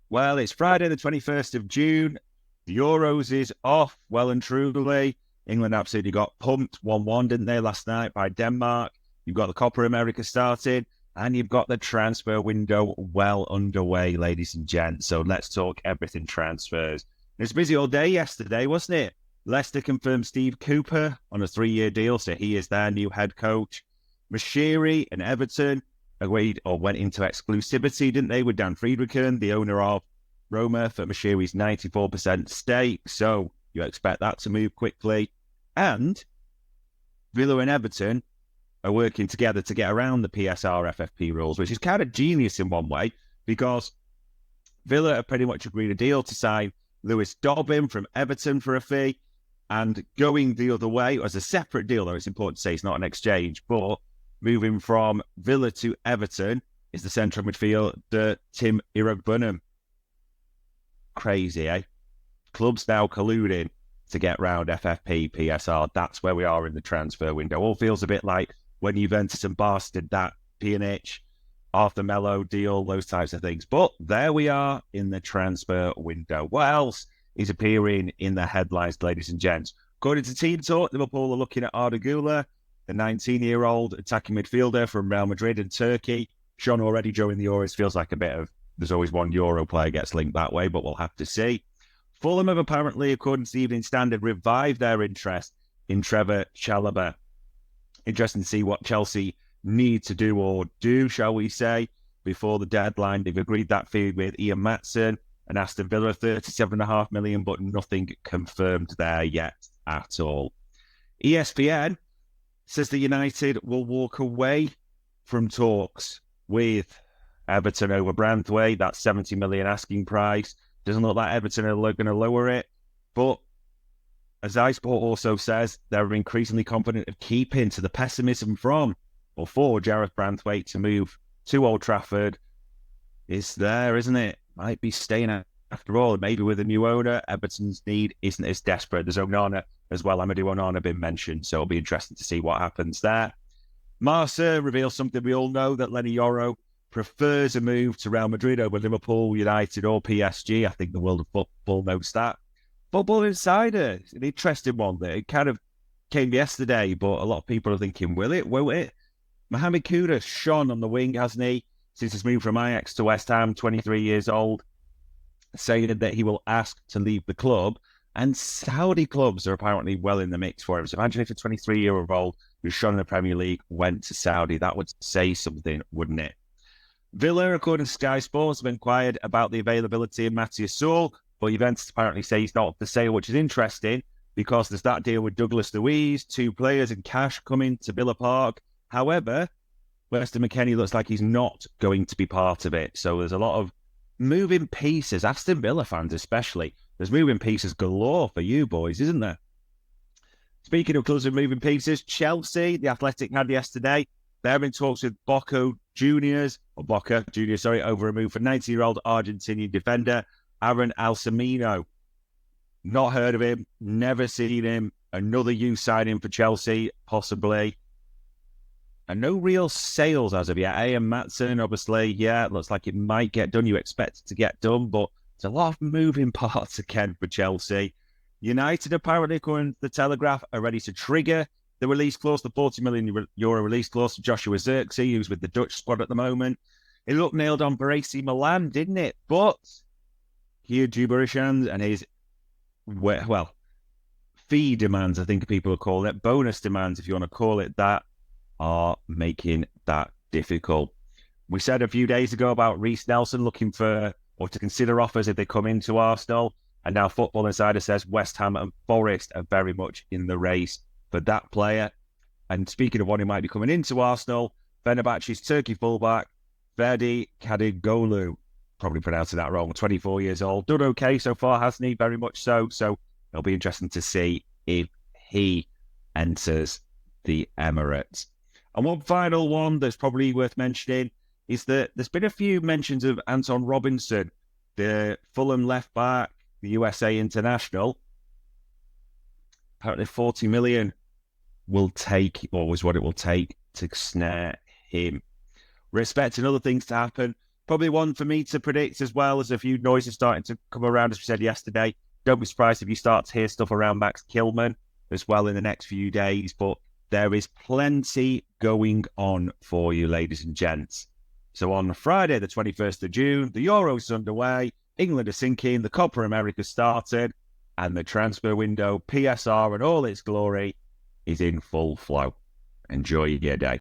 Well, it's Friday, the 21st of June. The Euros is off, well and truly. England absolutely got pumped 1-1, didn't they, last night by Denmark? You've got the Copa America started, and you've got the transfer window well underway, ladies and gents. So let's talk everything transfers. It was busy all day yesterday, wasn't it? Leicester confirmed Steve Cooper on a 3-year deal, so he is their new head coach. Mashiri and Everton agreed or went into exclusivity, didn't they, with Dan Friedrichsen, the owner of Roma, for Mashiri's 94% stake. So you expect that to move quickly. And Villa and Everton are working together to get around the PSR FFP rules, which is kind of genius in one way, because Villa have pretty much agreed a deal to sign Lewis Dobbin from Everton for a fee, and going the other way as a separate deal, though it's important to say it's not an exchange, but moving from Villa to Everton is the central midfielder Tim Iroegbunam. Crazy, eh? Clubs now colluding to get round FFP, PSR. That's where we are in the transfer window. All feels a bit like when Juventus and Barca did that Pjanic, Arthur Melo deal, those types of things. But there we are in the transfer window. What else is appearing in the headlines, ladies and gents? According to Team Talk, Liverpool are looking at Arda Güler, the 19-year-old attacking midfielder from Real Madrid and Turkey. Shone already during the Euros. Feels like a bit of, there's always one Euro player gets linked that way, but we'll have to see. Fulham have apparently, according to the Evening Standard, revived their interest in Trevor Chalobah. Interesting to see what Chelsea need to do, or do, shall we say, before the deadline. They've agreed that fee with Ian Matson and Aston Villa, $37.5 million, but nothing confirmed there yet at all. ESPN says that United will walk away from talks with Everton over Branthwaite. That's $70 million asking price. Doesn't look like Everton are going to lower it. But as iSport also says, they're increasingly confident of keeping to the pessimism from or for Jareth Branthwaite to move to Old Trafford. It's there, isn't it? Might be staying after all. Maybe with a new owner, Everton's need isn't as desperate. There's Onana as well. Amadou Onana been mentioned, so it'll be interesting to see what happens there. Marca reveals something we all know, that Lenny Yoro prefers a move to Real Madrid over Liverpool, United or PSG. I think the world of football knows that. Football Insider, an interesting one there. It kind of came yesterday, but a lot of people are thinking, will it? Won't it? Mohamed Kudus shone on the wing, hasn't he? Since his move from Ajax to West Ham, 23 years old, saying that he will ask to leave the club. And Saudi clubs are apparently well in the mix for him. So imagine if a 23-year-old who's shone in the Premier League went to Saudi. That would say something, wouldn't it? Villa, according to Sky Sports, have inquired about the availability of Matthias Saul, but Juventus apparently say he's not for sale, which is interesting because there's that deal with Douglas Luiz, 2 players and cash coming to Villa Park. However, Weston McKennie looks like he's not going to be part of it. So there's a lot of moving pieces, Aston Villa fans especially. There's moving pieces galore for you boys, isn't there? Speaking of clubs and moving pieces, Chelsea, the Athletic had yesterday. They're in talks with Boca Juniors, over a move for 19-year-old Argentinian defender Aaron Alcimino. Not heard of him, never seen him. Another youth signing for Chelsea, possibly. And no real sales as of yet. Ian Matson, obviously, it looks like it might get done. You expect it to get done, but there's a lot of moving parts again for Chelsea. United, apparently, according to the Telegraph, are ready to trigger the release clause, the €40 million release clause for Joshua Zirkzee, who's with the Dutch squad at the moment. It looked nailed on for AC Milan, didn't it? But Kia Jubarishan and his, fee demands, I think people will call it, bonus demands, if you want to call it that, are making that difficult. We said a few days ago about Reece Nelson looking for, or to consider offers if they come into Arsenal, and now Football Insider says West Ham and Forest are very much in the race for that player. And speaking of one who might be coming into Arsenal, Fenerbahce's Turkey fullback, Ferdi Kadıoğlu, probably pronouncing that wrong, 24 years old, done okay so far, hasn't he? Very much so. So it'll be interesting to see if he enters the Emirates. And one final one that's probably worth mentioning is that there's been a few mentions of Anton Robinson, the Fulham left back, the USA international. Apparently 40 million will take, or was what it will take to snare him. We're expecting other things to happen. Probably one for me to predict as well, as a few noises starting to come around, as we said yesterday. Don't be surprised if you start to hear stuff around Max Kilman as well in the next few days. But there is plenty going on for you, ladies and gents. So on Friday, the 21st of June, the Euros underway, England are sinking, the Copa America started, and the transfer window, PSR and all its glory, is in full flow. Enjoy your day.